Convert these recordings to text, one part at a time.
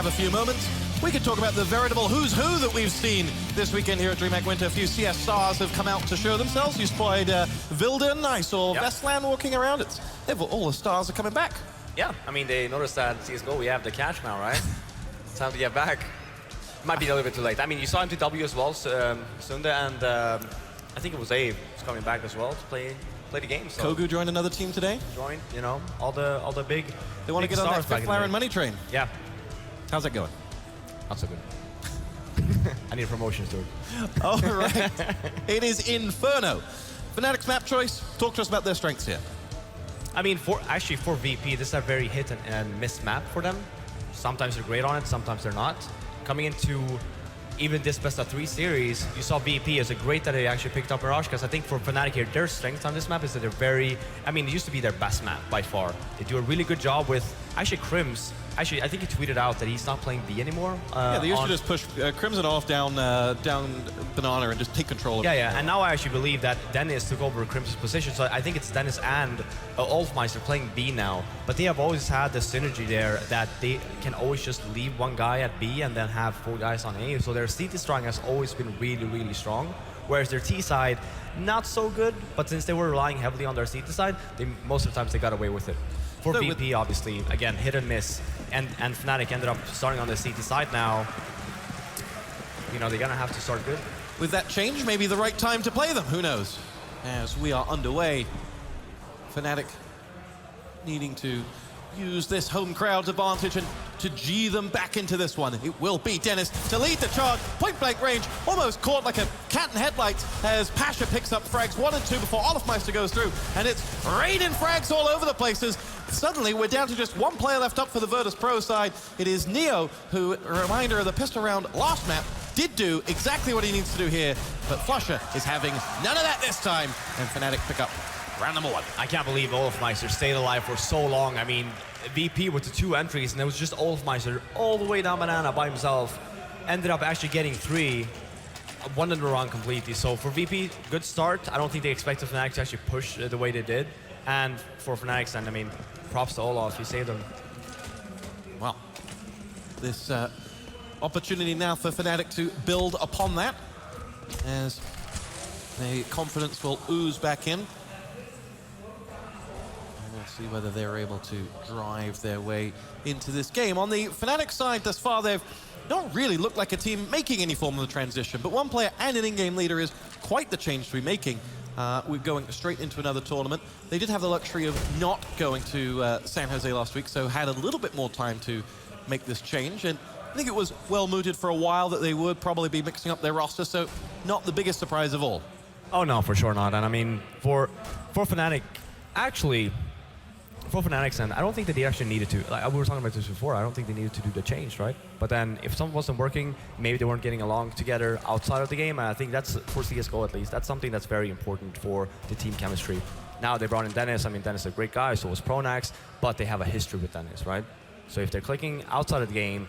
have a few moments, we could talk about the veritable who's who that we've seen this weekend here at DreamHack Winter. A few CS stars have come out to show themselves. You spotted Vilden, I saw Vestland walking around. All the stars are coming back. Yeah, I mean, they noticed that CSGO, we have the catch now, right? It's time to get back. Might be a little bit too late. I mean, you saw MTW as well, Sunde, and I think it was Abe who's coming back as well to play the game. So. Kogu joined another team today. Joined, you know, all the big. They want to get on that fifth Laren money train. Yeah. How's that going? Not so good. I need promotions too. All right. It is Inferno. Fnatic's map choice. Talk to us about their strengths here. I mean, for VP, this is a very hit and miss map for them. Sometimes they're great on it, sometimes they're not. Coming into even this best of 3 series, you saw VP as a great that they actually picked up Mirage, because I think for Fnatic here, their strength on this map is that they're very, I mean, it used to be their best map by far. They do a really good job with, actually Crims, actually I think he tweeted out that he's not playing B anymore. Yeah, they used to just push Crimson off down Banana and just take control of it. Yeah, and now I actually believe that Dennis took over Crimson's position, so I think it's Dennis and Olfmeister playing B now, but they have always had the synergy there that they can always just leave one guy at B and then have 4 guys on A, so their CT strong has always been really, really strong, whereas their T side, not so good, but since they were relying heavily on their CT side, most of the times they got away with it. For VP, obviously, again, hit and miss, and Fnatic ended up starting on the CT side now. You know, they're gonna have to start good. With that change, maybe the right time to play them, who knows? As we are underway, Fnatic needing to use this home crowd's advantage and to G them back into this one. It will be Dennis to lead the charge, point-blank range, almost caught like a cat in headlights as Pasha picks up frags 1 and 2 before Olofmeister goes through, and it's raining frags all over the places. Suddenly, we're down to just 1 player left up for the Virtus.pro side. It is Neo, who, a reminder of the pistol round last map, did do exactly what he needs to do here, but Flusher is having none of that this time, and Fnatic pick up round number 1. I can't believe Olofmeister stayed alive for so long. I mean, VP with the 2 entries, and it was just Olofmeister all the way down Banana by himself. Ended up actually getting 3. One in the wrong completely. So for VP, good start. I don't think they expected Fnatic to actually push the way they did. And for Fnatic's end, I mean, props to Olof, he saved them. Well, this opportunity now for Fnatic to build upon that, as the confidence will ooze back in. We'll see whether they're able to drive their way into this game. On the Fnatic side thus far, they've not really looked like a team making any form of the transition, but 1 player and an in-game leader is quite the change to be making. We're going straight into another tournament. They did have the luxury of not going to San Jose last week, so had a little bit more time to make this change, and I think it was well mooted for a while that they would probably be mixing up their roster, so not the biggest surprise of all. Oh no, for sure not. And I mean, for Fnatic, actually, for Fnatic's end, I don't think that they actually needed to. Like we were talking about this before, I don't think they needed to do the change, right? But then if something wasn't working, maybe they weren't getting along together outside of the game, and I think that's, for CSGO at least, that's something that's very important for the team chemistry. Now they brought in Dennis. I mean, Dennis is a great guy, so was Pronax, but they have a history with Dennis, right? So if they're clicking outside of the game,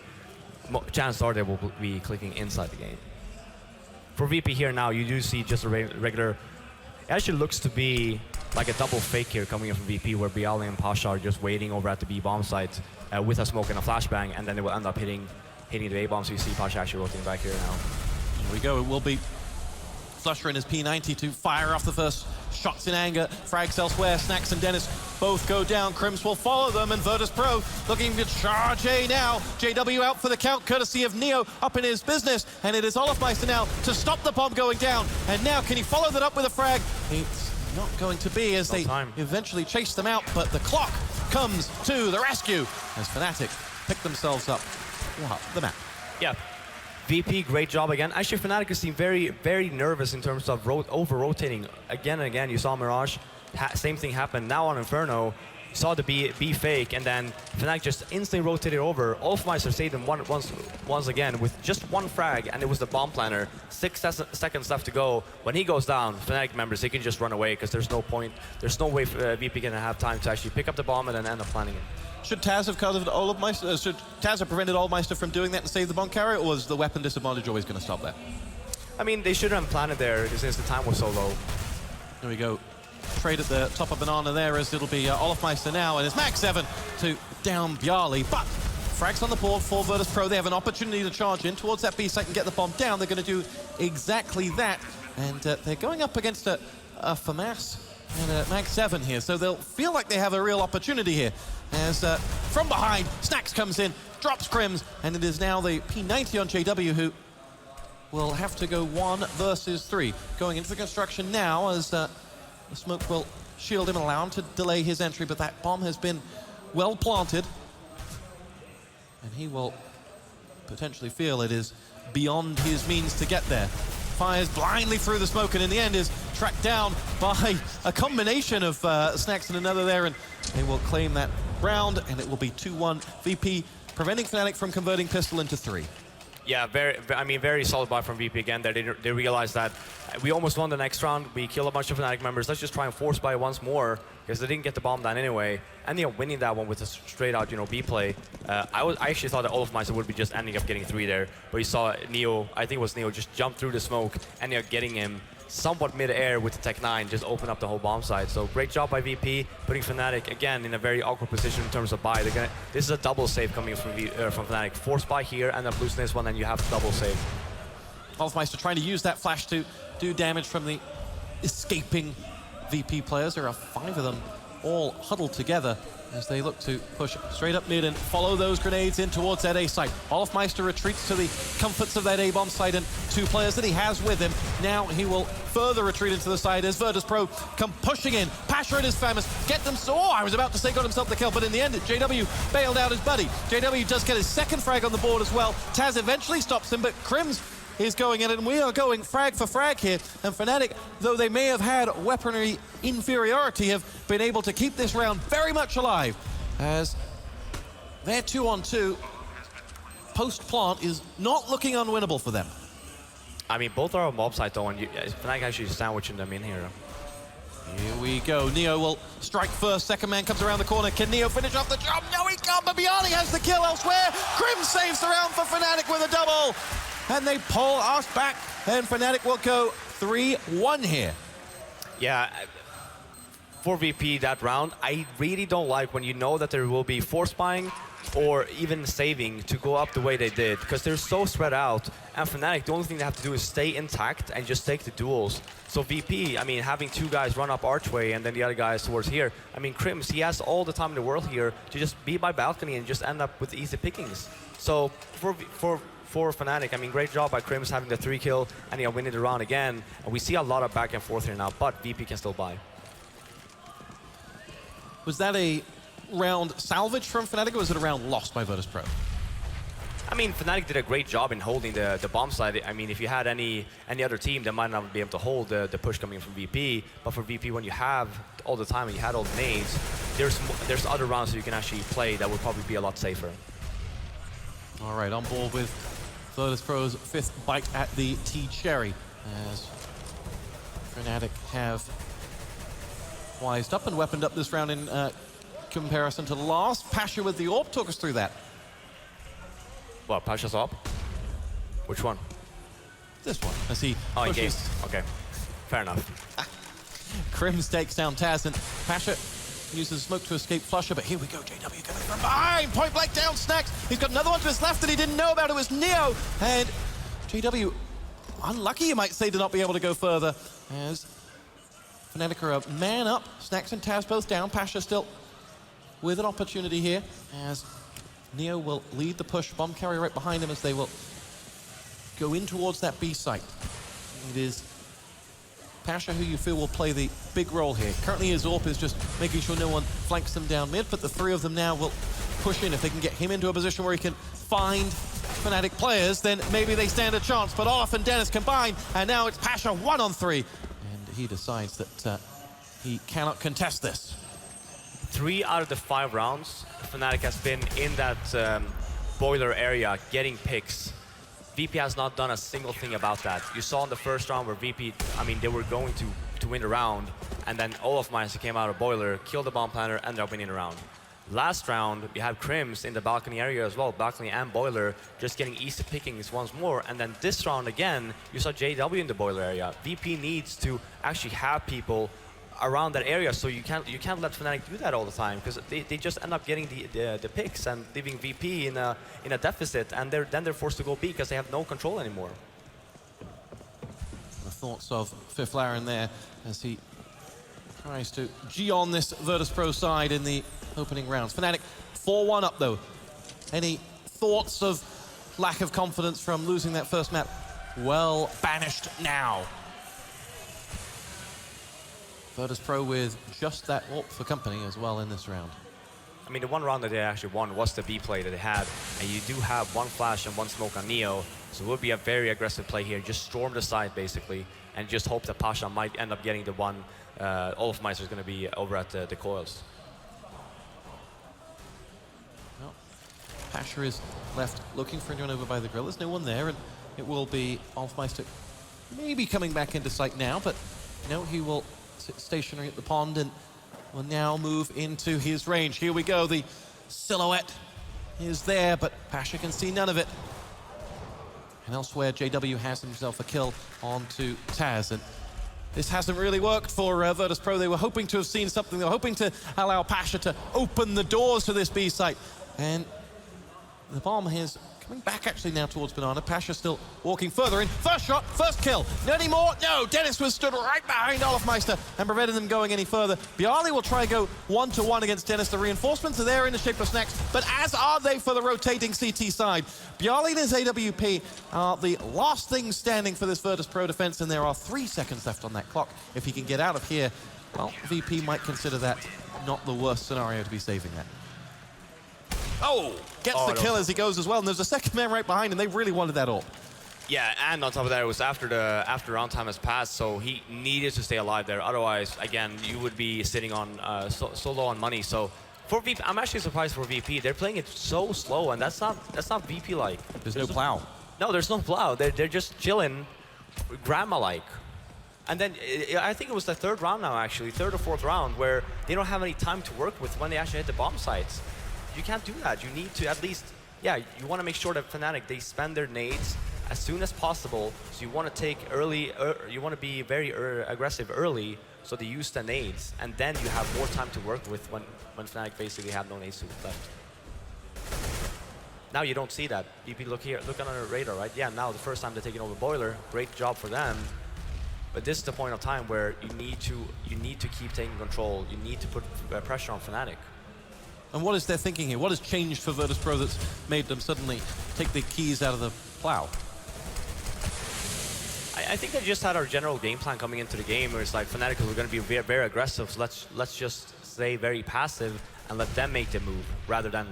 chances are they will be clicking inside the game. For VP here now, you do see just a regular, it actually looks to be like a double fake here coming in from VP, where Bialy and Pasha are just waiting over at the B bomb site with a smoke and a flashbang, and then they will end up hitting the A bomb. So you see Pasha actually rotating back here now. Here we go. It will be Flusher in his P90 to fire off the first shots in anger. Frags elsewhere. Snacks and Dennis both go down. Crims will follow them, and Virtus.pro looking to charge A now. JW out for the count, courtesy of Neo up in his business, and it is Olofmeister now to stop the bomb going down. And now can he follow that up with a frag? It's not going to be, as they eventually chase them out, but the clock comes to the rescue as Fnatic pick themselves up the map. Yeah. VP, great job again. Actually, Fnatic has seemed very, very nervous in terms of over-rotating again and again. You saw Mirage, same thing happened. Now on Inferno, you saw the B fake, and then Fnatic just instantly rotated over. Olofmeister saved them once again with just 1 frag, and it was the bomb planner. 6 seconds left to go. When he goes down, Fnatic members, they can just run away, because there's no point. There's no way VP can have time to actually pick up the bomb and then end up planning it. Should Taz have covered Olofmeister? Should Taz have prevented Olofmeister from doing that and save the bomb carrier, or was the weapon disadvantage always going to stop that? I mean, they should have planned it there since the time was so low. There we go. Trade at the top of Banana there, as it'll be Olofmeister now, and it's Max 7 to down Bialy, but Frags on the board for Virtus.pro. They have an opportunity to charge in towards that B site and get the bomb down. They're going to do exactly that. And they're going up against a FAMAS and a Mag 7 here. So they'll feel like they have a real opportunity here. As from behind, Snax comes in, drops Crims, and it is now the P90 on JW who will have to go 1 versus 3. Going into the construction now as the smoke will shield him and allow him to delay his entry, but that bomb has been well planted. And he will potentially feel it is beyond his means to get there. Fires blindly through the smoke and in the end is tracked down by a combination of Snax and another there, and they will claim that round, and it will be 2-1 VP, preventing Fnatic from converting pistol into 3. Yeah, very solid buy from VP again. They realized that we almost won the next round. We killed a bunch of Fnatic members. Let's just try and force buy once more because they didn't get the bomb down anyway. And winning that one with a straight out B play. I actually thought that Olofmeister would be just ending up getting 3 there, but you saw Neo. I think it was Neo just jump through the smoke and getting him somewhat mid-air with the Tech 9, just open up the whole bomb site. So great job by VP, putting Fnatic again in a very awkward position in terms of buy. This is a double save coming from Fnatic. Force buy here and then losing this one, and you have double save. Olofmeister trying to use that flash to do damage from the escaping VP players. There are 5 of them all huddled together as they look to push straight up mid and follow those grenades in towards that A site. Olofmeister retreats to the comforts of that A bomb site and 2 players that he has with him. Now he will further retreat into the side as Virtus.pro come pushing in. Pasha and his famous get them. I was about to say got himself the kill, but in the end, JW bailed out his buddy. JW does get his second frag on the board as well. Taz eventually stops him, but Crims is going in, and we are going frag for frag here. And Fnatic, though they may have had weaponry inferiority, have been able to keep this round very much alive as their 2-on-2 post-plant is not looking unwinnable for them. I mean, both are on mob site though, and Fnatic actually sandwiching them in here. Here we go. Neo will strike first. Second man comes around the corner. Can Neo finish off the job? No, he can't, but Biani has the kill elsewhere. Krim saves the round for Fnatic with a double. And they pull us back, and Fnatic will go 3-1 here. Yeah, for VP that round, I really don't like when you know that there will be force buying or even saving to go up the way they did, because they're so spread out, and Fnatic, the only thing they have to do is stay intact and just take the duels. So VP, I mean, having 2 guys run up archway and then the other guys towards here, I mean, Crims, he has all the time in the world here to just be by balcony and just end up with easy pickings. So for Fnatic, I mean, great job by Crims having the 3 kill and winning the round again. And we see a lot of back and forth here now, but VP can still buy. Was that a round salvage from Fnatic, or was it a round lost by Virtus.pro? I mean, Fnatic did a great job in holding the bomb side. I mean, if you had any other team, they might not be able to hold the push coming from VP. But for VP, when you have all the time and you had all the nades, there's other rounds that you can actually play that would probably be a lot safer. All right, on board with Virtus.pro's 5th bite at the T-Cherry, as Fnatic have wised up and weaponed up this round in comparison to the last. Pasha with the AWP, talk us through that. What, Pasha's AWP? Which one? This one, as he pushes. Okay, fair enough. Crims takes down Taz, and Pasha uses smoke to escape Flusher, but here we go, JW coming from behind, point blank down Snax. He's got another one to his left that he didn't know about. It was Neo, and JW, unlucky you might say, to not be able to go further, as Fnatic are a man up. Snax and Taz both down. Pasha still with an opportunity here, as Neo will lead the push. Bomb carrier right behind him as they will go in towards that B site. It is Pasha who you feel will play the big role here. Currently his AWP is just making sure no one flanks them down mid, but the 3 of them now will push in. If they can get him into a position where he can find Fnatic players, then maybe they stand a chance. But Olaf and Dennis combine, and now it's Pasha 1-on-3. And he decides that he cannot contest this. 3 out of the 5 rounds, Fnatic has been in that boiler area getting picks. VP has not done a single thing about that. You saw in the first round where VP, I mean, they were going to win the round, and then Olofmeister came out of boiler, killed the bomb planter, ended up winning the round. Last round, we had Crims in the balcony area as well, balcony and boiler, just getting easy pickings once more. And then this round again, you saw JW in the boiler area. VP needs to actually have people around that area, so you can't let Fnatic do that all the time, because they just end up getting the picks and leaving VP in a deficit, and then they're forced to go B because they have no control anymore. The thoughts of Fiflaren there as he tries to G on this Virtus.pro side in the opening rounds. Fnatic 4-1 up though. Any thoughts of lack of confidence from losing that first map? Well banished now. Virtus.pro with just that AWP for company as well in this round. I mean, the one round that they actually won was the B play that they had, and you do have one flash and one smoke on Neo, so it would be a very aggressive play here. Just storm the side, basically, and just hope that Pasha might end up getting the one. Olofmeister is going to be over at the coils. Well, Pasha is left looking for anyone over by the grill. There's no one there, and it will be Olofmeister maybe coming back into sight now, but no, he will sit stationary at the pond and will now move into his range. Here we go. The silhouette is there, but Pasha can see none of it. And elsewhere, JW has himself a kill onto Taz. And this hasn't really worked for Virtus.pro. They were hoping to have seen something. They were hoping to allow Pasha to open the doors to this B site. And the bomb is coming back actually now towards Banana. Pasha still walking further in. First shot, first kill. Any more? No, Dennis was stood right behind Olofmeister and prevented them going any further. Bjarly will try to go 1-to-1 against Dennis. The reinforcements are there in the shape of snacks, but as are they for the rotating CT side. Bjarly and his AWP are the last thing standing for this Virtus.pro defense, and there are 3 seconds left on that clock. If he can get out of here, well, VP might consider that not the worst scenario to be saving that. Oh, gets the kill as he goes as well, and there's a second man right behind him. They really wanted that AWP. Yeah, and on top of that, it was after round time has passed, so he needed to stay alive there. Otherwise, again, you would be sitting on so low on money. So for VP, I'm actually surprised for VP. They're playing it so slow, and that's not VP like. There's no plow. No, there's no plow. They're just chilling, grandma like. And then I think it was the third round now, actually, third or fourth round, where they don't have any time to work with when they actually hit the bomb sites. You can't do that. You need to at least, yeah, you want to make sure that Fnatic, they spend their nades as soon as possible. So you want to take early, you want to be very aggressive early, so they use the nades, and then you have more time to work with when Fnatic basically have no nades left. Now you don't see that. BP, look here, look on the radar, right? Yeah, now the first time they're taking over Boiler, great job for them. But this is the point of time where you need to keep taking control. You need to put pressure on Fnatic. And what is their thinking here? What has changed for Virtus.pro that's made them suddenly take the keys out of the plow? I think they just had our general game plan coming into the game, where it's like Fnatic are going to be very, very aggressive. So let's just stay very passive and let them make the move, rather than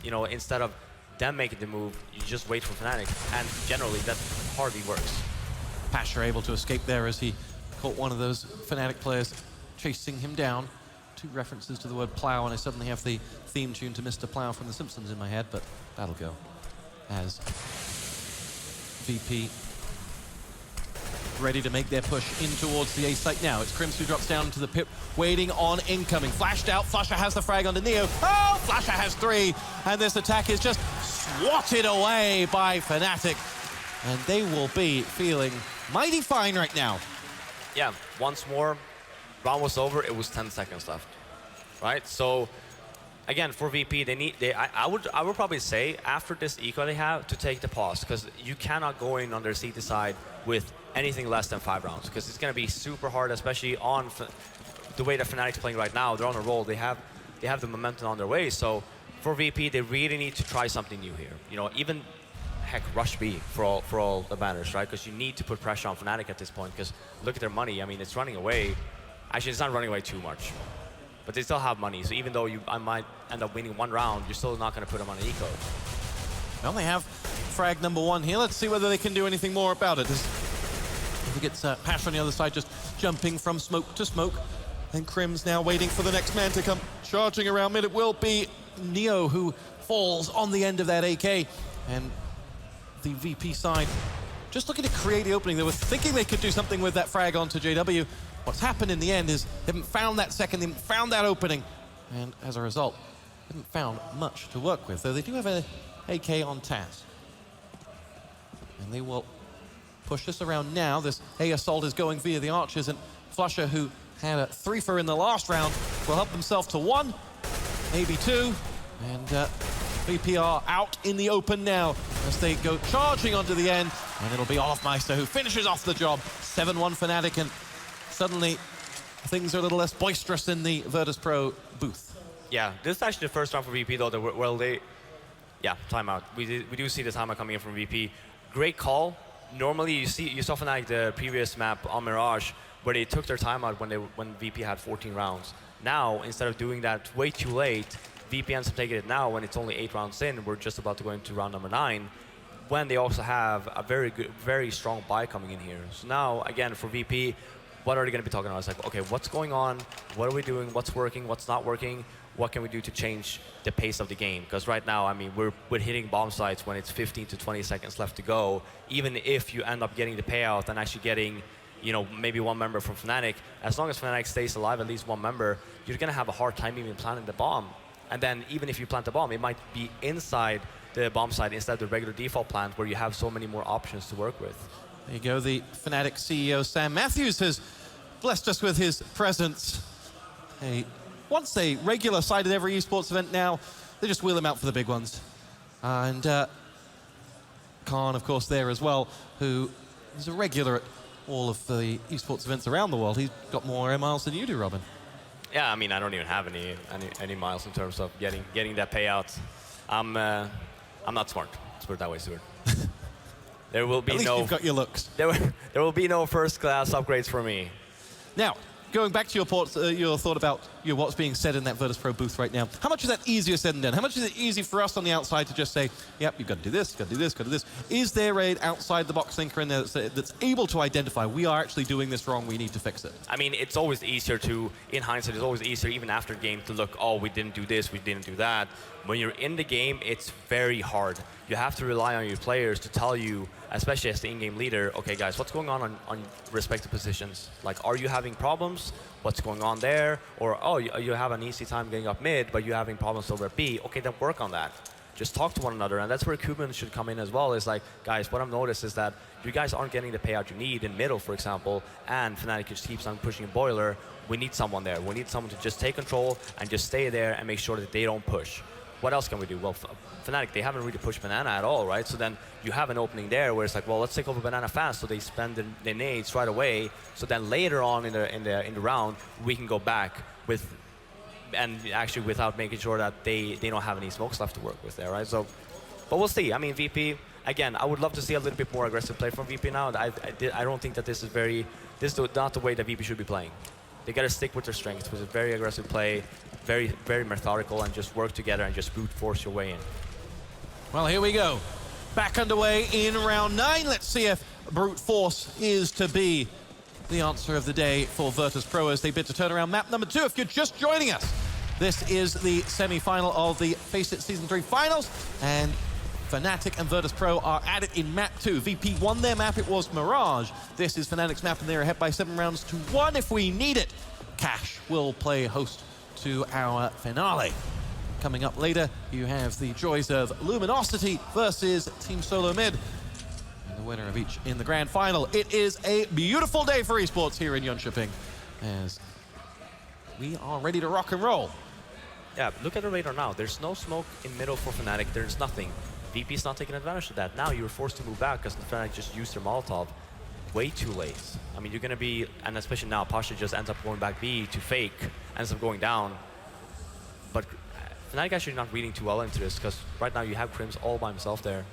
instead of them making the move, you just wait for Fnatic. And generally, that hardly works. Pasha able to escape there as he caught one of those Fnatic players chasing him down. 2 references to the word plow, and I suddenly have the theme tune to Mr. Plow from The Simpsons in my head, but that'll go. As VP ready to make their push in towards the A site now. It's Crims who drops down to the pit, waiting on incoming. Flashed out, Flasher has the frag onto Neo. Oh, Flasher has 3, and this attack is just swatted away by Fnatic. And they will be feeling mighty fine right now. Yeah, once more, round was over, it was 10 seconds left, right? So, again, for VP, I would probably say, after this eco they have, to take the pause, because you cannot go in on their CT side with anything less than 5 rounds, because it's going to be super hard, especially on the way that Fnatic's playing right now. They're on a roll, they have the momentum on their way, so for VP, they really need to try something new here. Even, heck, rush B for all the banners, right? Because you need to put pressure on Fnatic at this point, because look at their money. I mean, it's running away. Actually, it's not running away too much, but they still have money. So even though I might end up winning 1 round, you're still not going to put them on an eco. Well, they have frag number 1 here. Let's see whether they can do anything more about it. I think it's Pasha on the other side, just jumping from smoke to smoke. And Crims now waiting for the next man to come charging around mid. It will be Neo who falls on the end of that AK. And the VP side just looking to create the opening. They were thinking they could do something with that frag onto JW. What's happened in the end is they haven't found that second, they haven't found that opening, and as a result, haven't found much to work with, though they do have an AK on Taz. And they will push this around now. This A assault is going via the archers, and Flusher, who had a 3-for in the last round, will help themselves to 1, maybe 2, and VP are out in the open now as they go charging onto the end, and it'll be Olofmeister who finishes off the job. 7-1 Fnatic, and suddenly things are a little less boisterous in the Virtus.pro booth. Yeah, this is actually the first round for VP though. Yeah, timeout. We do see the timeout coming in from VP. Great call. Normally you saw Fnatic the previous map on Mirage where they took their timeout when VP had 14 rounds. Now, instead of doing that way too late, VP ends up taking it now when it's only 8 rounds in. We're just about to go into round number 9, when they also have a very strong buy coming in here. So now, again, for VP, what are they going to be talking about? It's like, okay, what's going on? What are we doing? What's working? What's not working? What can we do to change the pace of the game? Because right now, I mean, we're hitting bomb sites when it's 15 to 20 seconds left to go. Even if you end up getting the payout and actually getting, you know, maybe one member from Fnatic, as long as Fnatic stays alive, at least one member, you're going to have a hard time even planting the bomb. And then even if you plant the bomb, it might be inside the bomb site instead of the regular default plant where you have so many more options to work with. There you go. The Fnatic CEO, Sam Matthews, has blessed us with his presence. Once a regular side at every esports event now, they just wheel him out for the big ones. And Khan, of course, there as well, who is a regular at all of the esports events around the world. He's got more miles than you do, Robin. Yeah, I mean, I don't even have any miles in terms of getting that payout. I'm not smart. Let's put it that way, Stuart. There will be At least you've got your looks. There will be no first-class upgrades for me. Now, going back to your thought about what's being said in that Virtus.pro booth right now, how much is that easier said than done? How much is it easy for us on the outside to just say, yep, you've got to do this, got to do this, got to do this? Is there an outside-the-box thinker in there that's able to identify, we are actually doing this wrong, we need to fix it? I mean, it's always easier to, in hindsight, it's always easier, even after game, to look, oh, we didn't do this, we didn't do that. When you're in the game, it's very hard. You have to rely on your players to tell you, especially as the in-game leader, okay, guys, what's going on respective positions? Like, are you having problems? What's going on there? Or, oh, you have an easy time getting up mid, but you're having problems over at B. Okay, then work on that. Just talk to one another, and that's where Kuban should come in as well. Is like, guys, what I've noticed is that you guys aren't getting the payout you need in middle, for example, and Fnatic just keeps on pushing Boiler. We need someone there. We need someone to just take control and just stay there and make sure that they don't push. What else can we do? Well, Fnatic, they haven't really pushed Banana at all, right? So then you have an opening there where it's like, well, let's take over Banana fast, so they spend their nades right away. So then later on in the round, we can go back with, and actually without making sure that they don't have any smokes left to work with there, right? So, but we'll see. I mean, VP, again, I would love to see a little bit more aggressive play from VP now. I don't think that this is not the way that VP should be playing. They got to stick with their strengths, with a very aggressive play, very, very methodical, and just work together and just brute force your way in. Well, here we go. Back underway in round 9. Let's see if brute force is to be the answer of the day for Virtus.pro as they bid to turn around map number 2. If you're just joining us, this is the semi-final of the FACEIT Season 3 finals, and Fnatic and Virtus.pro are at it in map 2. VP won their map, it was Mirage. This is Fnatic's map, and they're ahead by 7 rounds to 1 if we need it. Cash will play host to our finale. Coming up later, you have the joys of Luminosity versus Team Solo Mid, and the winner of each in the grand final. It is a beautiful day for esports here in Jönköping, as we are ready to rock and roll. Yeah, look at the radar now. There's no smoke in middle for Fnatic. There's nothing. VP's not taking advantage of that. Now you're forced to move back because Fnatic just used their Molotov way too late. I mean, you're going to be, and especially now, Pasha just ends up going back B to fake, ends up going down. But Fnatic actually not reading too well into this because right now you have Crims all by himself there.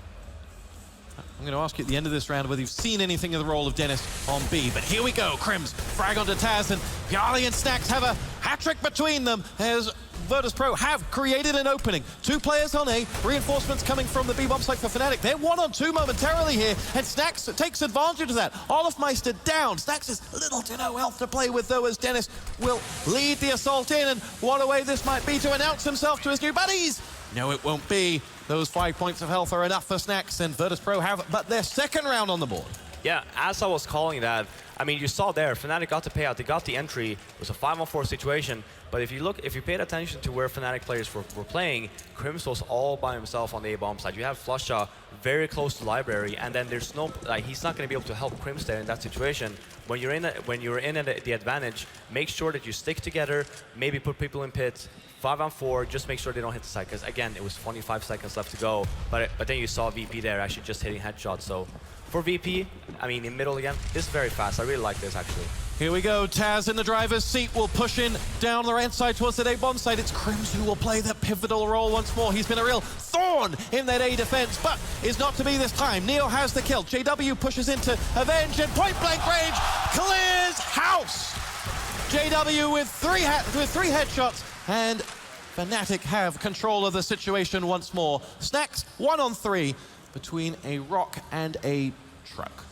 I'm going to ask you at the end of this round whether you've seen anything of the role of Dennis on B, but here we go. Crims frag onto Taz, and Piali and Snacks have a hat-trick between them as Virtus.pro have created an opening. 2 players on A, reinforcements coming from the B bomb site for Fnatic. They're 1-on-2 momentarily here, and Snacks takes advantage of that. Olofmeister down. Snacks has little to no health to play with, though, as Dennis will lead the assault in, and what a way this might be to announce himself to his new buddies. No, it won't be. Those 5 points of health are enough for Snacks, and Virtus.pro have but their 2nd round on the board. Yeah, as I was calling that, I mean, you saw there, Fnatic got the payout, they got the entry. It was a 5-on-4 situation. But if you paid attention to where Fnatic players were playing, Crims was all by himself on the A-bomb side. You have Flusha very close to library, and then there's no, like, he's not going to be able to help Crims there in that situation. When you're in the advantage, make sure that you stick together, maybe put people in pit, 5-on-4, just make sure they don't hit the side, because again, it was 25 seconds left to go, but then you saw VP there actually just hitting headshots. So for VP, I mean, in middle again, this is very fast. I really like this, actually. Here we go. Taz in the driver's seat will push in down the right side towards that A bomb side. It's Crims who will play that pivotal role once more. He's been a real thorn in that A defense, but is not to be this time. Neo has the kill. JW pushes into Avenge, and point blank range clears house. JW with three headshots, and Fnatic have control of the situation once more. Snacks 1-on-3 between a rock and a truck.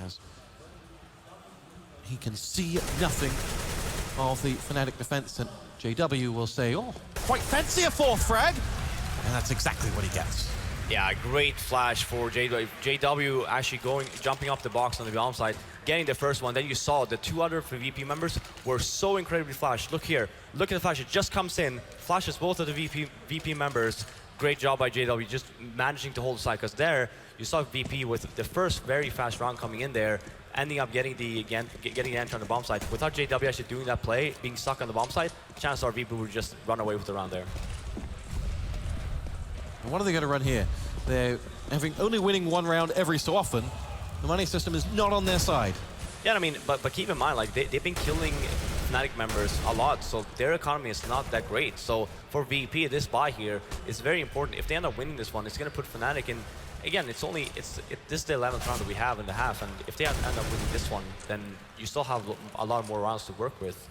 As he can see nothing of the Fnatic defense, and JW will say, oh, quite fancy a fourth frag, and that's exactly what he gets. Yeah, great flash for JW. JW actually jumping up the box on the bomb side, getting the first one. Then you saw the two other VP members were so incredibly flashed. Look here, look at the flash, it just comes in, flashes both of the VP members. Great job by JW, just managing to hold the side, because there you saw VP with the first very fast round coming in there, ending up getting the entry on the bomb side. Without JW actually doing that play, being stuck on the bomb side, chances are VP would just run away with the round there. And what are they going to run here? They're only winning one round every so often. The money system is not on their side. Yeah, I mean, but keep in mind, like they've been killing Fnatic members a lot, so their economy is not that great. So for VP, this buy here is very important. If they end up winning this one, it's going to put Fnatic in. Again, this is the 11th round that we have in the half, and if they end up winning this one, then you still have a lot more rounds to work with.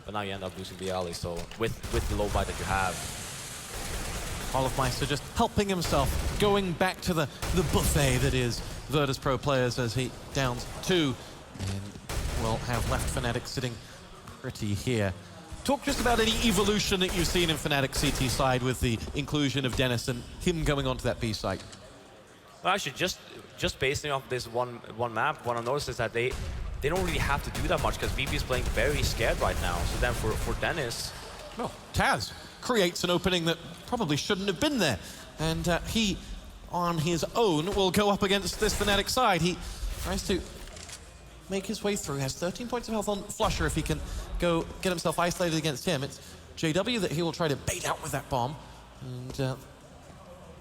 But now you end up losing the alley. So with the low buy that you have. Olofmeister just helping himself, going back to the buffet that is Virtus.pro players as he downs 2, and will have left Fnatic sitting pretty here. Talk just about any evolution that you've seen in Fnatic CT side with the inclusion of Dennis and him going onto that B site. Well, actually, just basing off this one map, what I noticed is that they don't really have to do that much, because VP is playing very scared right now. So then for Dennis, well, Taz creates an opening that probably shouldn't have been there, and he, on his own, will go up against this Fnatic side. He tries to make his way through, has 13 points of health on Flusher. If he can go get himself isolated against him, it's JW that he will try to bait out with that bomb, and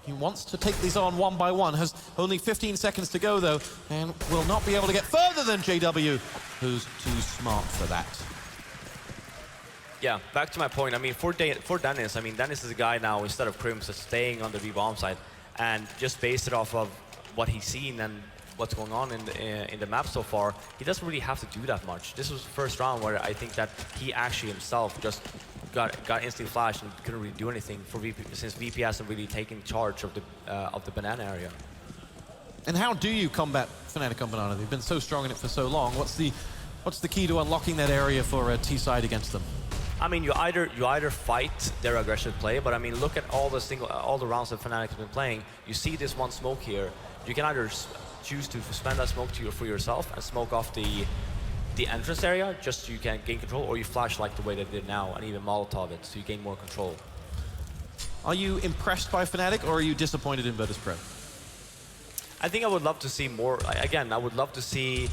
he wants to take these on one by one. Has only 15 seconds to go though, and will not be able to get further than JW, who's too smart for that. yeah, back to my point. I mean, for Dennis, I mean, Dennis is a guy now, instead of Crims, that's staying on the B-bomb side, and just based it off of what he's seen and what's going on in the map so far, he doesn't really have to do that much. This was the first round where I think that he actually himself just got instantly flashed and couldn't really do anything for VP, since VP hasn't really taken charge of the banana area. And how do you combat Fnatic on banana? They've been so strong in it for so long. What's the key to unlocking that area for T side against them? I mean, you either fight their aggressive play, but I mean, look at all the rounds that Fnatic has been playing. You see this one smoke here. You can either choose to spend that smoke for yourself and smoke off the entrance area just so you can gain control, or you flash like the way they did now and even Molotov it so you gain more control. Are you impressed by Fnatic, or are you disappointed in Virtus.pro? I think I would love to see more. Again, I would love to see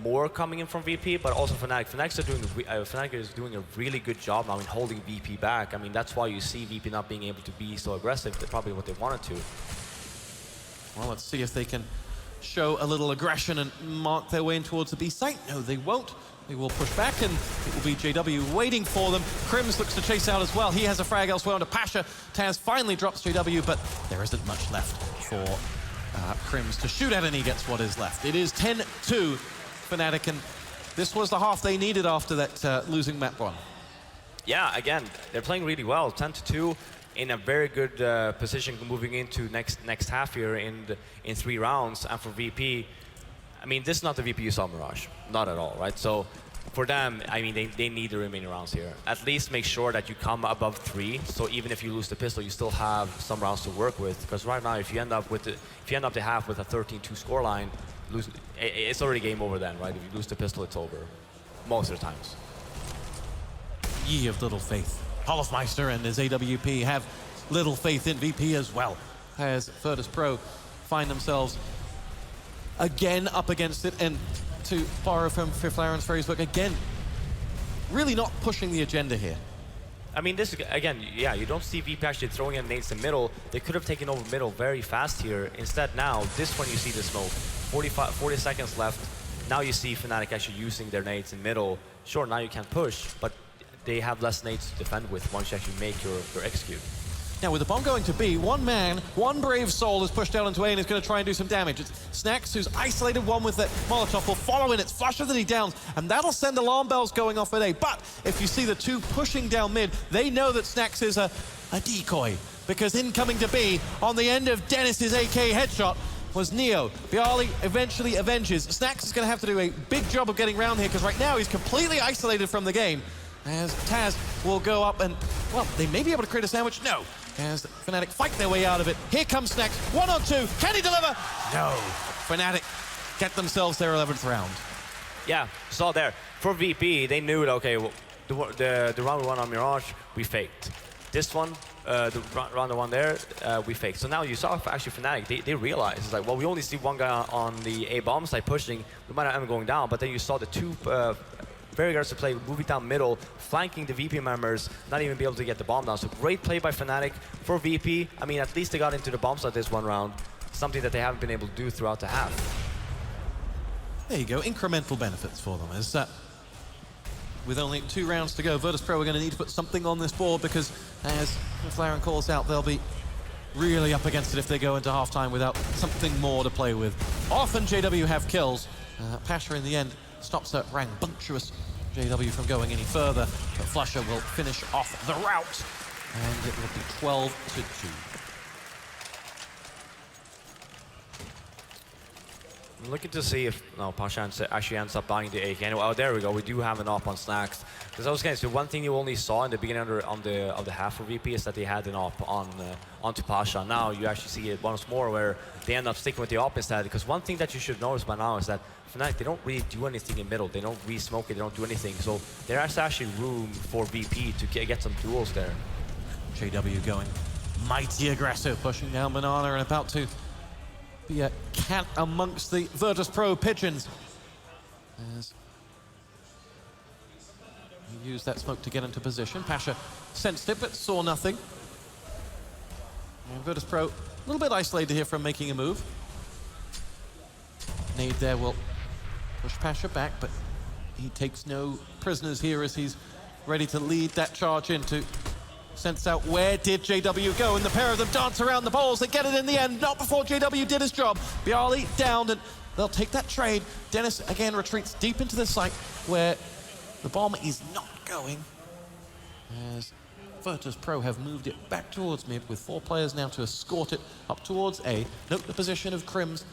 more coming in from VP, but also Fnatic. Fnatic is doing a really good job now in holding VP back. I mean, that's why you see VP not being able to be so aggressive. That's probably what they wanted to. Well, let's see if they can show a little aggression and mark their way in towards the B site. No, they won't. They will push back, and it will be JW waiting for them. Crims looks to chase out as well. He has a frag elsewhere onto Pasha. Taz finally drops JW, but there isn't much left for Crims to shoot at, and he gets what is left. It is 10-2 Fnatic, and this was the half they needed after that losing map one. Yeah, again, they're playing really well. 10-2 in a very good position moving into next half here in 3 rounds. And for VP, I mean, this is not the VP you saw Mirage, not at all, right? So for them, I mean, they need the remaining rounds here. At least make sure that you come above 3. So even if you lose the pistol, you still have some rounds to work with. Because right now, if you end up the half with a 13-2 scoreline, it's already game over then, right? If you lose the pistol, it's over. Most of the times. Ye of little faith. Hofmeister and his AWP have little faith in VP as well, as Virtus.pro find themselves again up against it, and to borrow from Fiflaren's phrase book, again, really not pushing the agenda here. I mean, this, again, yeah, you don't see VP actually throwing in nades in middle. They could have taken over middle very fast here. Instead now, this one you see the smoke. 40 seconds left. Now you see Fnatic actually using their nades in middle. Sure, now you can't push, but they have less nades to defend with once you actually make your execute. Now, with the bomb going to B, one man, one brave soul is pushed down into A and is going to try and do some damage. It's Snax, who's isolated one with the Molotov, will follow in. It's Flusher that he downs, and that'll send alarm bells going off at A. But if you see the two pushing down mid, they know that Snax is a decoy, because incoming to B, on the end of Dennis's AK headshot, was Neo. BO3 eventually avenges. Snax is going to have to do a big job of getting around here, because right now he's completely isolated from the game. As Taz will go up and, well, they may be able to create a sandwich. No. As Fnatic fight their way out of it. Here comes Snax. 1-on-2. Can he deliver? No. Fnatic get themselves their 11th round. Yeah, saw there. For VP, they knew that, okay, well, the round one on Mirage, we faked. This one, the round one there, we faked. So now you saw actually Fnatic, they realized, it's like, well, we only see one guy on the A bomb side pushing. We might not end up going down, but then you saw the two very aggressive play, moving down middle, flanking the VP members, not even be able to get the bomb down. So great play by Fnatic for VP. I mean, at least they got into the bomb site this one round, something that they haven't been able to do throughout the half. There you go, incremental benefits for them. As with only 2 rounds to go, Virtus.pro are going to need to put something on this board, because as Flaren calls out, they'll be really up against it if they go into halftime without something more to play with. Often JW have kills. Pasha in the end stops a rambunctious JW from going any further, but Flusher will finish off the rout, and it will be 12-2. I'm looking to see if Pasha actually ends up buying the AK. Anyway, oh, there we go. We do have an op on Snax. Because I was going to say, one thing you only saw in the beginning of the half for VP is that they had an op onto Pasha. Now you actually see it once more where they end up sticking with the op instead. Because one thing that you should notice by now is that Fnatic, they don't really do anything in middle. They don't re-smoke it. They don't do anything. So there's actually room for VP to get some duels there. JW going mighty aggressive, pushing down Banana and about to be a cat amongst the Virtus.pro pigeons. As he used that smoke to get into position. Pasha sensed it but saw nothing. And Virtus.pro a little bit isolated here from making a move. Nade there will push Pasha back, but he takes no prisoners here as he's ready to lead that charge into sense out where did JW go, and the pair of them dance around the poles. They get it in the end, not before JW did his job. BO3 downed, and they'll take that trade. Dennis again retreats deep into the site where the bomb is not going, as Virtus.pro have moved it back towards mid with 4 players now to escort it up towards A. Note the position of Crims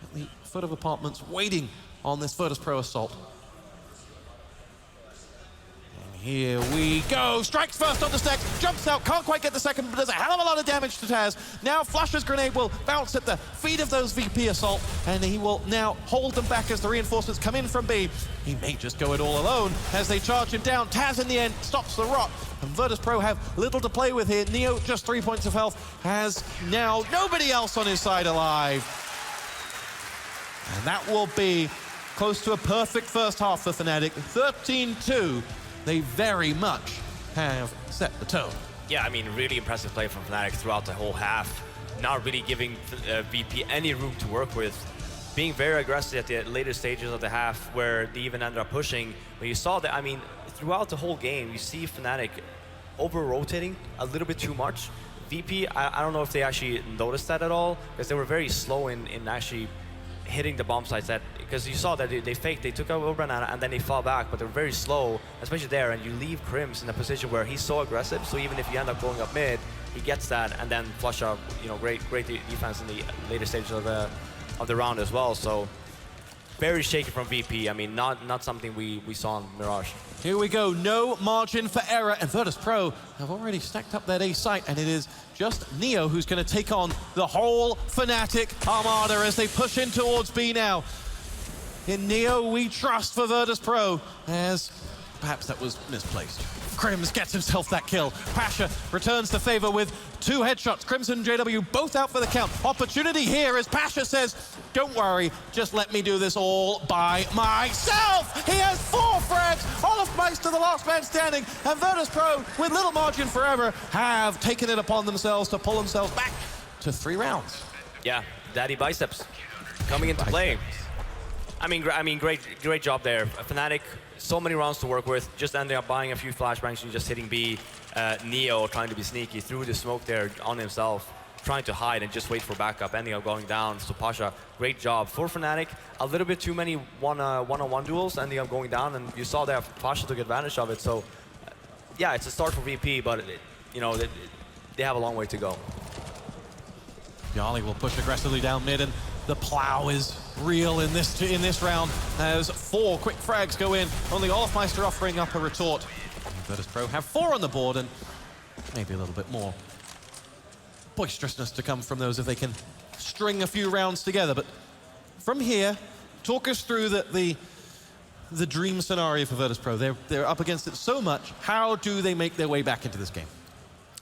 at the foot of apartments waiting on this Virtus.pro assault. Here we go. Strikes first on the Snax, jumps out, can't quite get the second, but does a hell of a lot of damage to Taz. Now Flusher's grenade will bounce at the feet of those VP assault, and he will now hold them back as the reinforcements come in from B. He may just go it all alone as they charge him down. Taz in the end stops the rot, and Virtus.pro have little to play with here. Neo just 3 points of health, has now nobody else on his side alive. And that will be close to a perfect first half for Fnatic. 13-2. They very much have set the tone. Yeah, I mean, really impressive play from Fnatic throughout the whole half. Not really giving VP any room to work with. Being very aggressive at the later stages of the half where they even ended up pushing. But you saw that, I mean, throughout the whole game, you see Fnatic over-rotating a little bit too much. VP, I don't know if they actually noticed that at all, because they were very slow in actually hitting the bomb sites, that because you saw that they faked, they took over Banana and then they fall back, but they're very slow, especially there, and you leave Crims in a position where he's so aggressive, so even if you end up going up mid, he gets that, and then flush up, you know, great defense in the later stages of the round as well. So very shaky from VP. I mean, not something we saw in Mirage. Here we go, no margin for error, and Virtus.pro have already stacked up that A site, and it is just Neo who's going to take on the whole Fnatic armada as they push in towards B now. In Neo we trust for Virtus.pro, as perhaps that was misplaced. Crims gets himself that kill. Pasha returns the favor with 2 headshots. Crimson and JW both out for the count. Opportunity here as Pasha says, don't worry, just let me do this all by myself. He has 4 frags. Olofmeister, the last man standing, and Virtus.pro, with little margin for error, have taken it upon themselves to pull themselves back to 3 rounds. Yeah, Daddy Biceps coming into play. I mean, great job there. Fnatic, so many rounds to work with, just ending up buying a few flashbangs and just hitting B. Neo trying to be sneaky through the smoke there on himself, trying to hide and just wait for backup, ending up going down. So Pasha, great job. For Fnatic, a little bit too many one-on-one duels, ending up going down, and you saw that Pasha took advantage of it. So yeah, it's a start for VP, but you know, they have a long way to go. Yali will push aggressively down mid, and the plow is real in this round as 4 quick frags go in. Only Olofmeister offering up a retort. Virtus.pro have 4 on the board, and maybe a little bit more boisterousness to come from those if they can string a few rounds together. But from here, talk us through the dream scenario for Virtus.pro. They're up against it so much. How do they make their way back into this game?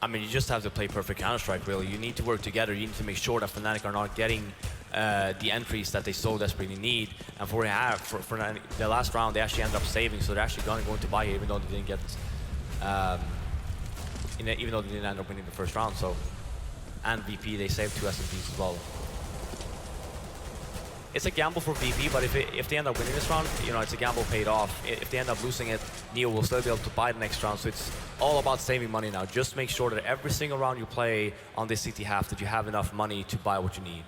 I mean, you just have to play perfect Counter-Strike, really. You need to work together. You need to make sure that Fnatic are not getting the entries that they so desperately need. And for the last round, they actually ended up saving, so they're actually going to buy it, even though they didn't get, even though they didn't end up winning the first round. So, and VP, they saved 2 SMPs as well. It's a gamble for VP, but if they end up winning this round, you know, it's a gamble paid off. If they end up losing it, Neo will still be able to buy the next round. So it's all about saving money now. Just make sure that every single round you play on this CT half, that you have enough money to buy what you need.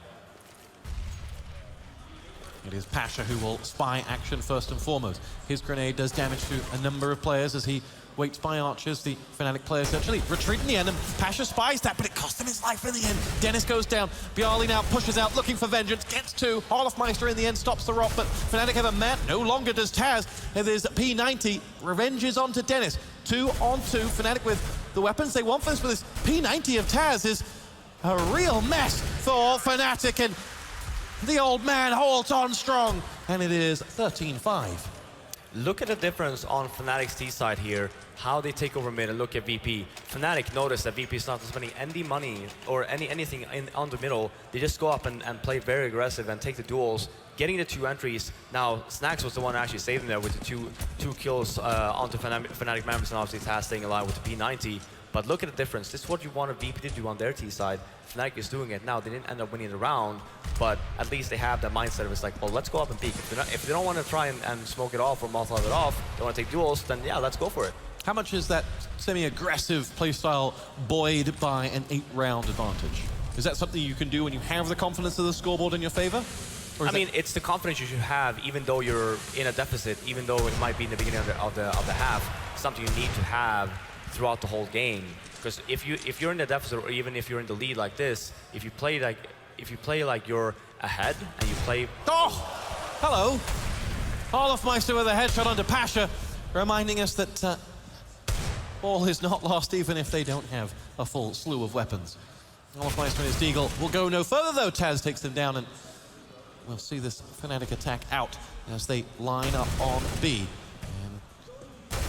It is Pasha who will spy action first and foremost. His grenade does damage to a number of players as he waits by archers. The Fnatic players actually retreat in the end, and Pasha spies that, but it cost him his life in the end. Dennis goes down. Bjarli now pushes out, looking for vengeance, gets 2. Olofmeister in the end stops the rot, but Fnatic have a man. No longer does Taz. There's P90. Revenge is on to Dennis. 2 on 2. Fnatic with the weapons they want for this, but this P90 of Taz is a real mess for Fnatic, and the old man holds on strong, and it is 13-5. Look at the difference on Fnatic's T side here, how they take over mid, and look at VP. Fnatic noticed that VP is not spending any money or anything on the middle. They just go up and play very aggressive and take the duels, getting the 2 entries. Now, Snacks was the one actually saving there with the two kills onto Fnatic members, and obviously Taz staying alive with the P90. But look at the difference. This is what you want a VP to do on their T side. Fnatic is doing it now. They didn't end up winning the round, but at least they have that mindset of it's like, well, let's go up and peek. If they don't want to try and smoke it off or Molotov it off, they want to take duels, then yeah, let's go for it. How much is that semi-aggressive playstyle buoyed by an 8-round advantage? Is that something you can do when you have the confidence of the scoreboard in your favor? I mean, it's the confidence you should have, even though you're in a deficit, even though it might be in the beginning of the half. Something you need to have throughout the whole game. Because if you're in the deficit, or even if you're in the lead like this, if you play like you're ahead and you play. Oh, hello. Olofmeister with a headshot onto Pasha, reminding us that all is not lost, even if they don't have a full slew of weapons. Olofmeister and his Deagle will go no further, though. Taz takes them down, and we'll see this Fnatic attack out as they line up on B. And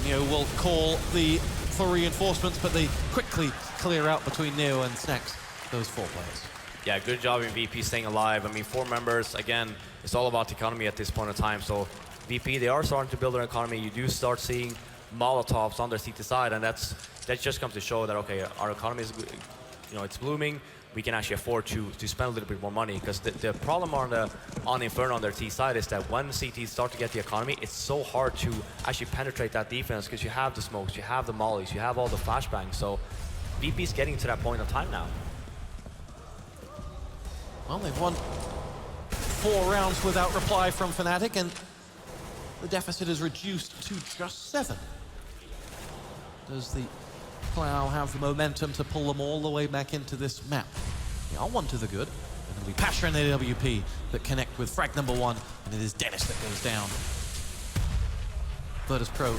Neo will call for reinforcements, but they quickly clear out between Neo and Snacks, those 4 players. Yeah, good job in VP staying alive. I mean, 4 members, again, it's all about the economy at this point in time. So VP, they are starting to build their economy. You do start seeing Molotovs on their CT side, and that just comes to show that, okay, our economy is, you know, it's blooming. We can actually afford to spend a little bit more money, because the problem on Inferno on their T side is that when CTs start to get the economy, it's so hard to actually penetrate that defense, because you have the smokes, you have the mollies, you have all the flashbangs. So VP's getting to that point of time now. Well, they've won 4 rounds without reply from Fnatic, and the deficit is reduced to just 7. Does the Plow have the momentum to pull them all the way back into this map? They are 1 to the good. And it'll be Pasha and AWP that connect with frag number 1, and it is Dennis that goes down. Virtus.pro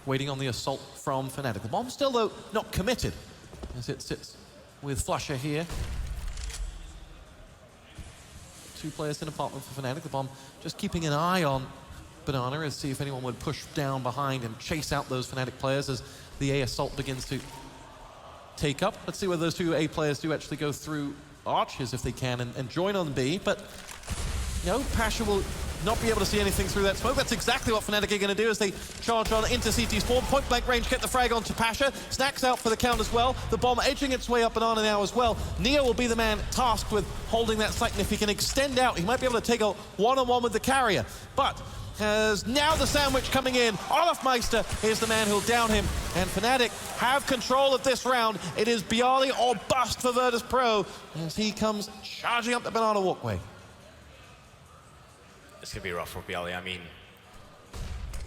waiting on the assault from Fnatic. The bomb still, though, not committed, as it sits with Flusher here. 2 players in apartment for Fnatic. The bomb just keeping an eye on Banana as see if anyone would push down behind and chase out those Fnatic players as the A assault begins to take up. Let's see whether those 2 A players do actually go through arches if they can and join on B, but no, Pasha will not be able to see anything through that smoke. That's exactly what Fnatic are going to do as they charge on into CT spawn. Point blank range, get the frag onto Pasha. Snacks out for the count as well. The bomb edging its way up Banana now as well. Neo will be the man tasked with holding that site, and if he can extend out, he might be able to take a one-on-one with the carrier. But has now the sandwich coming in. Olafmeister is the man who'll down him, and Fnatic have control of this round. It is BO3 or bust for Virtus.pro as he comes charging up the Banana walkway. It's going to be rough for BO3. I mean,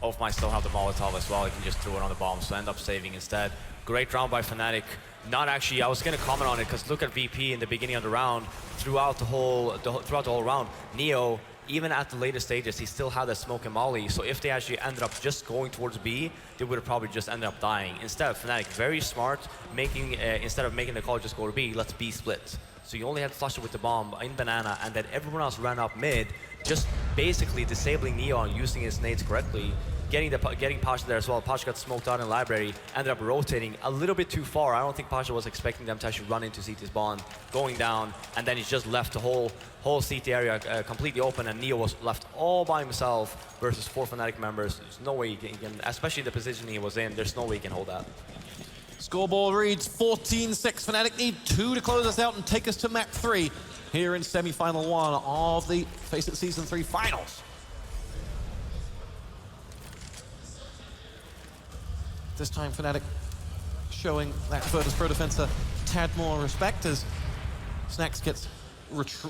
Olaf might still have the Molotov as well. He can just throw it on the bomb, so end up saving instead. Great round by Fnatic. Not actually, I was going to comment on it, because look at VP in the beginning of the round. Throughout the whole round, Neo, even at the later stages, he still had that smoke and molly. So if they actually ended up just going towards B, they would have probably just ended up dying. Instead, Fnatic, very smart, instead of making the call just go to B, let's B split. So you only had Flusher with the bomb in Banana, and then everyone else ran up mid, just basically disabling Neo and using his nades correctly, getting Pasha there as well. Pasha got smoked out in library, ended up rotating a little bit too far. I don't think Pasha was expecting them to actually run into CT spawn, going down, and then he's just left the whole CT area completely open, and Neo was left all by himself versus 4 Fnatic members. There's no way he can, especially the position he was in, there's no way he can hold that. Scoreboard reads 14-6. Fnatic need 2 to close us out and take us to map 3 here in semi-final 1 of the FACEIT Season 3 finals. This time Fnatic showing that Virtus.pro defense a tad more respect as Snacks gets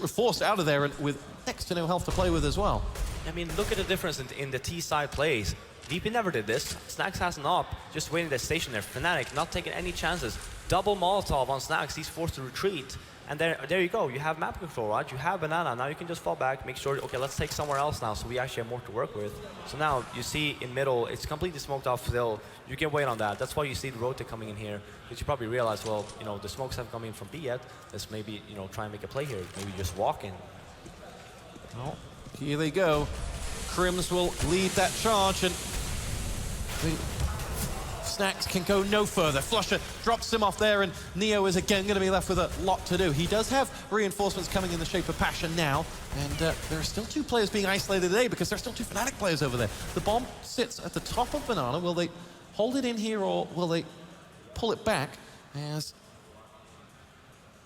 forced out of there and with next to no health to play with as well. I mean, look at the difference in the T-side plays. VP never did this. Snacks has an op, just waiting the station there. Fnatic not taking any chances. Double Molotov on Snacks, he's forced to retreat. And there you go, you have map control, right? You have Banana, now you can just fall back, make sure, okay, let's take somewhere else now so we actually have more to work with. So now you see in middle, it's completely smoked off still. You can wait on that. That's why you see the rotate coming in here. Because you probably realize, well, you know, the smokes haven't come in from B yet. Let's maybe, you know, try and make a play here. Maybe just walk in. Well, here they go. Crims will lead that charge, and Snacks can go no further. Flusher drops him off there, and Neo is again going to be left with a lot to do. He does have reinforcements coming in the shape of Pasha now, and there are still 2 players being isolated today because there are still 2 Fnatic players over there. The bomb sits at the top of Banana. Will they hold it in here, or will they pull it back as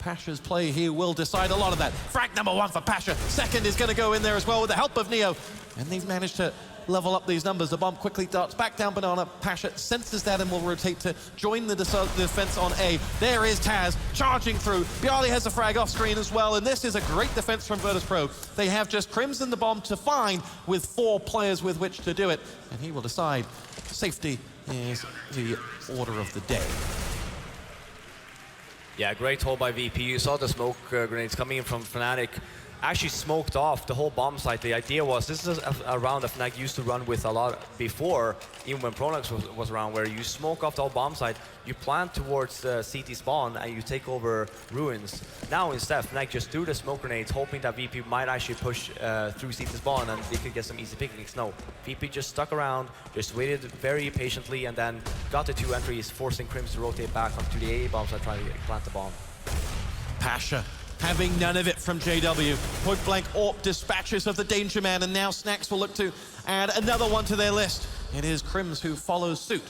Pasha's play here will decide a lot of that. Frag number 1 for Pasha. Second is going to go in there as well with the help of Neo, and they've managed to level up these numbers. The bomb quickly darts back down Banana. Pasha senses that and will rotate to join the defense on A. There is Taz charging through. BO3 has a frag off screen as well, and this is a great defense from Virtus.pro. They have just Crimson the bomb to find with 4 players with which to do it, and he will decide safety is the order of the day. Yeah, great hold by VP. You saw the smoke grenades coming in from Fnatic. Actually smoked off the whole bomb site. The idea was, this is a round that Fnatic used to run with a lot before, even when Pronax was around, where you smoke off the whole bomb site, you plant towards CT spawn, and you take over ruins. Now instead, Fnatic just threw the smoke grenades, hoping that VP might actually push through CT spawn, and they could get some easy picnics. No, VP just stuck around, just waited very patiently, and then got the 2 entries, forcing Crims to rotate back onto the AA bomb site, trying to plant the bomb. Pasha having none of it from JW. Point blank AWP dispatches of the Danger Man, and now Snacks will look to add another one to their list. It is Crims who follows suit.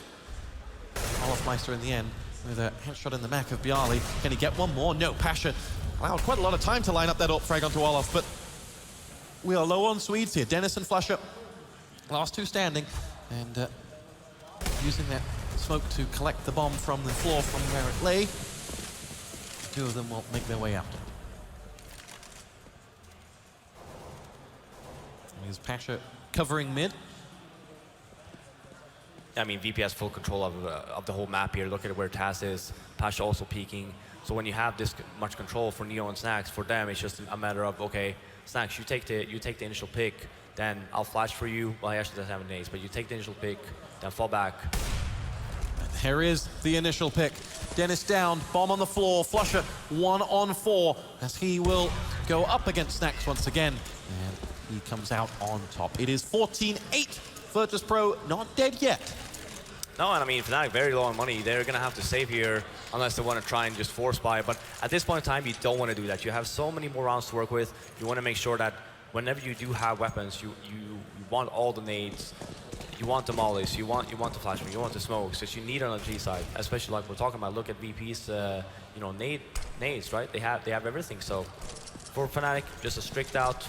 Olafmeister in the end with a headshot in the back of BO3. Can he get one more? No, Pasha allowed quite a lot of time to line up that AWP frag onto Olaf, but we are low on Swedes here. Dennis and Flusher, last 2 standing, and using that smoke to collect the bomb from the floor from where it lay. 2 of them will make their way out. Here's Pasha covering mid. I mean, VP has full control of the whole map here. Look at where Taz is. Pasha also peeking. So when you have this much control for Neo and Snacks, for them it's just a matter of, okay, Snacks, you take the initial pick, then I'll flash for you. Well, he actually doesn't have an ace, but you take the initial pick, then fall back, There is the initial pick. Dennis down, bomb on the floor, Flusher 1-on-4 as he will go up against Snacks once again. And he comes out on top. It is 14-8. Virtus.pro not dead yet. No, and I mean, Fnatic very low on money. They're going to have to save here unless they want to try and just force buy. But at this point in time, you don't want to do that. You have so many more rounds to work with. You want to make sure that whenever you do have weapons, you want all the nades. You want the mollies, you want the flashbang, you want the smokes, that you need on the G side, especially like we're talking about. Look at VP's, you know, nades, right? They have everything. So for Fnatic, just a strict out,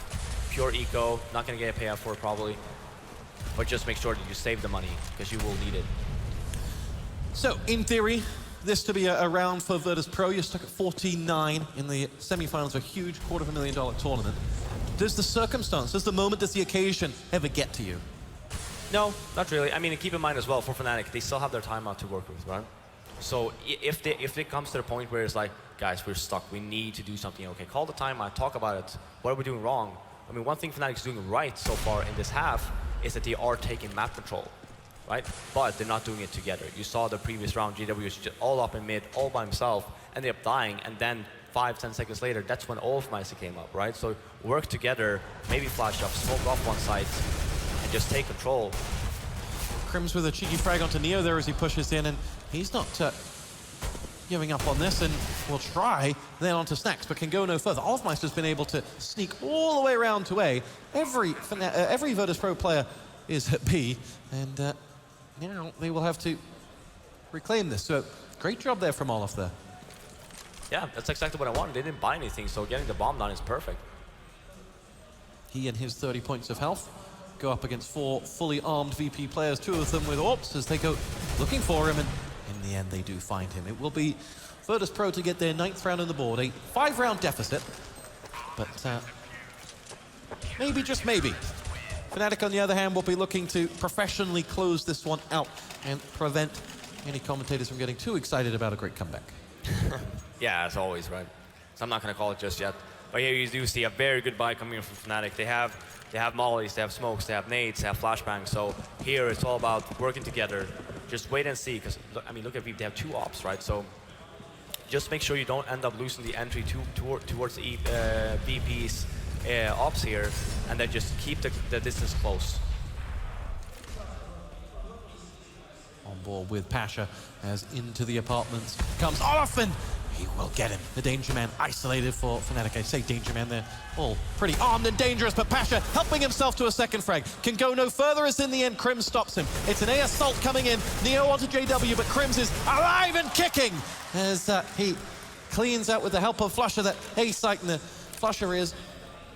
pure eco, not gonna get a payout for it probably, but just make sure that you save the money because you will need it. So in theory, this to be a round for Virtus.pro. You're stuck at 14-9 in the semifinals of a huge $250,000 tournament. Does the circumstance, does the moment, does the occasion ever get to you? No, not really. I mean, keep in mind as well, for Fnatic, they still have their timeout to work with, right? So if it comes to the point where it's like, guys, we're stuck, we need to do something, okay, call the timeout, talk about it. What are we doing wrong? I mean, one thing Fnatic is doing right so far in this half is that they are taking map control, right? But they're not doing it together. You saw the previous round, JW was just all up in mid, all by himself, ended up dying, and then 5-10 seconds later, that's when all of FACEIT came up, right? So work together, maybe flash up, smoke off one side, just take control. Crims with a cheeky frag onto Neo there as he pushes in, and he's not giving up on this, and will try then onto Snacks, but can go no further. Olfmeister's been able to sneak all the way around to A. Every Virtus.pro player is at B, and now they will have to reclaim this. So great job there from Olaf there. Yeah, that's exactly what I wanted. They didn't buy anything, so getting the bomb down is perfect. He and his 30 points of health go up against 4 fully armed VP players, 2 of them with AWPs as they go looking for him, and in the end they do find him. It will be Virtus.pro to get their 9th round on the board, a 5-round deficit, but maybe, just maybe. Fnatic, on the other hand, will be looking to professionally close this one out and prevent any commentators from getting too excited about a great comeback. Yeah, as always, right? So I'm not going to call it just yet. But here you do see a very good buy coming in from Fnatic. They have mollies, they have smokes, they have nades, they have flashbangs. So here it's all about working together. Just wait and see, because I mean, look at VP, they have 2 ops, right? So just make sure you don't end up losing the entry towards the VP's ops here, and then just keep the distance close. On board with Pasha as into the apartments comes Olaf, and he will get him. The Danger Man isolated for Fnatic. I say Danger Man, they're all pretty armed and dangerous, but Pasha helping himself to a second frag. Can go no further as in the end Crims stops him. It's an A assault coming in. Neo onto JW, but Crims is alive and kicking as he cleans out with the help of Flusher that FACEIT, and the Flusher is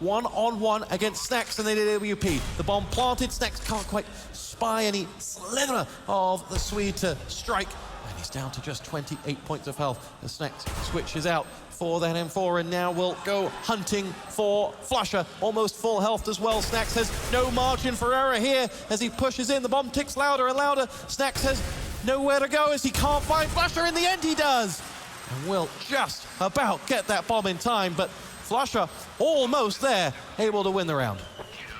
1-on-1 against Snacks and the AWP. The bomb planted, Snacks can't quite spy any slither of the Swede to strike. And he's down to just 28 points of health. The Snacks switches out for that M4 and now will go hunting for Flusher. Almost full health as well. Snacks has no margin for error here as he pushes in. The bomb ticks louder and louder. Snacks has nowhere to go as he can't find Flusher. In the end he does. And will just about get that bomb in time, but Flusher almost there, able to win the round.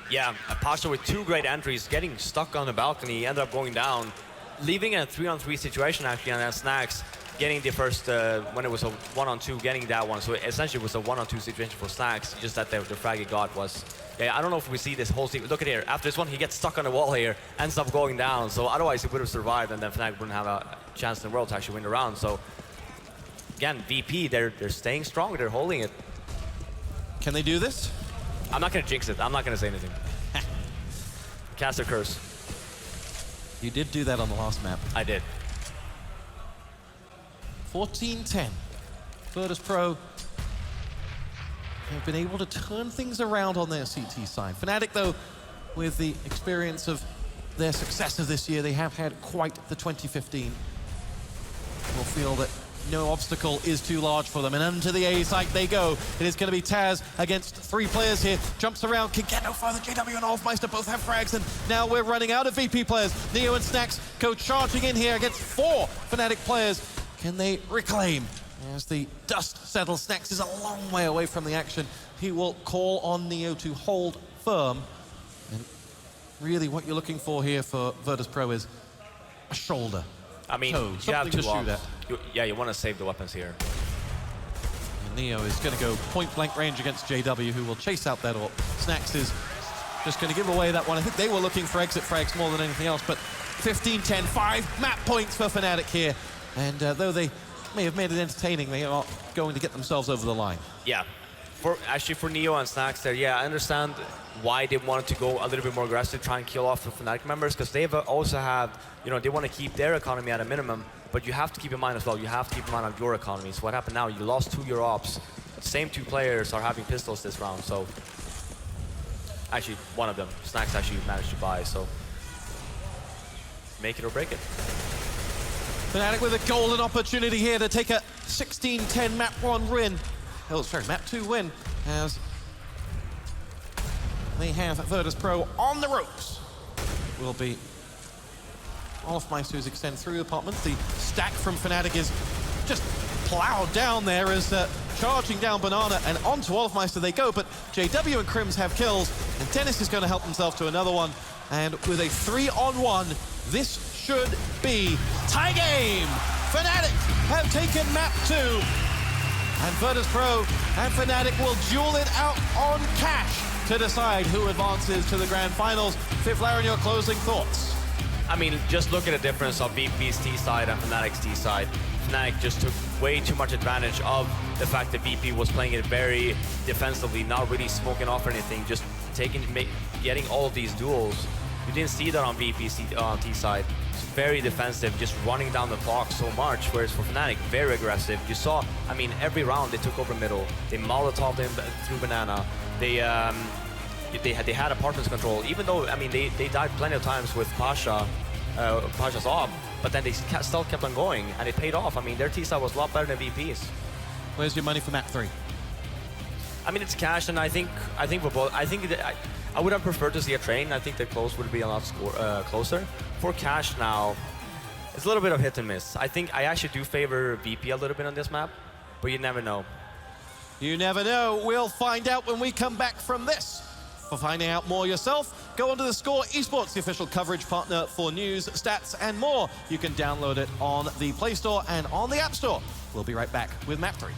Yeah, Pasha with 2 great entries, getting stuck on the balcony, ended up going down, leaving a 3-on-3 situation actually, and then Snacks getting the first, when it was a 1-on-2, getting that one. So essentially it was a 1-on-2 situation for Snacks, just that the frag he got was, yeah, I don't know if we see this whole sequence. Look at here, after this one he gets stuck on the wall here, ends up going down, so otherwise he would have survived and then Fnatic wouldn't have a chance in the world to actually win the round. So again, VP, they're staying strong, they're holding it. Can they do this? I'm not going to jinx it. I'm not going to say anything. Cast a curse. You did do that on the last map. I did. 14-10. Virtus.pro have been able to turn things around on their CT side. Fnatic, though, with the experience of their success of this year, they have had quite the 2015. Will feel that no obstacle is too large for them, and into the A site they go. It is going to be Taz against 3 players here. Jumps around, can get no further. JW and Olfmeister both have frags, and now we're running out of VP players. Neo and Snacks go charging in here against 4 Fnatic players. Can they reclaim? As the dust settles, Snacks is a long way away from the action. He will call on Neo to hold firm. And really what you're looking for here for Virtus.pro is a shoulder. I mean, So, you have something to two shoot ops. Yeah, you want to save the weapons here. And Neo is going to go point-blank range against JW, who will chase out that AWP. Snax is just going to give away that one. I think they were looking for exit frags more than anything else, but 15-10, 5 map points for Fnatic here. And though they may have made it entertaining, they are going to get themselves over the line. Yeah. Actually, for Neo and Snax there, yeah, I understand why they wanted to go a little bit more aggressive, try and kill off the Fnatic members, because they've also have, you know, they want to keep their economy at a minimum, but you have to keep in mind as well, you have to keep in mind of your economy. So what happened now, you lost 2 of your ops, the same 2 players are having pistols this round, so actually one of them, Snax actually managed to buy, so make it or break it. Fnatic with a golden opportunity here to take a 16-10 map 1 win. Oh, sorry, map 2 win, as they have Virtus.pro on the ropes. Will be Olofmeister's extend through the apartment. The stack from Fnatic is just plowed down there as charging down Banana, and onto Olofmeister they go, but JW and Crims have kills, and Dennis is going to help himself to another one, and with a 3-on-1, this should be tie game. Fnatic have taken map 2, and Virtus.pro and Fnatic will duel it out on cash to decide who advances to the grand finals. Fifth Laren, your closing thoughts? I mean, just look at the difference of VP's T side and Fnatic's T side. Fnatic just took way too much advantage of the fact that VP was playing it very defensively, not really smoking off or anything, just getting all of these duels. You didn't see that on VP's T side. It's very defensive, just running down the clock so much, whereas for Fnatic, very aggressive. You saw, I mean, every round they took over middle. They Molotov'd him through Banana. They had apartments control, even though, I mean, they died plenty of times with Pasha's op, but then they still kept on going, and it paid off. I mean, their T-side was a lot better than VP's. Where's your money for map 3? I mean, it's cash, and I think for both, I would have preferred to see a train. I think the close would be a lot closer. For cash now, it's a little bit of hit and miss. I think I actually do favor VP a little bit on this map, but you never know. You never know. We'll find out when we come back from this. For finding out more yourself, go onto the Score Esports, the official coverage partner for news, stats, and more. You can download it on the Play Store and on the App Store. We'll be right back with map 3.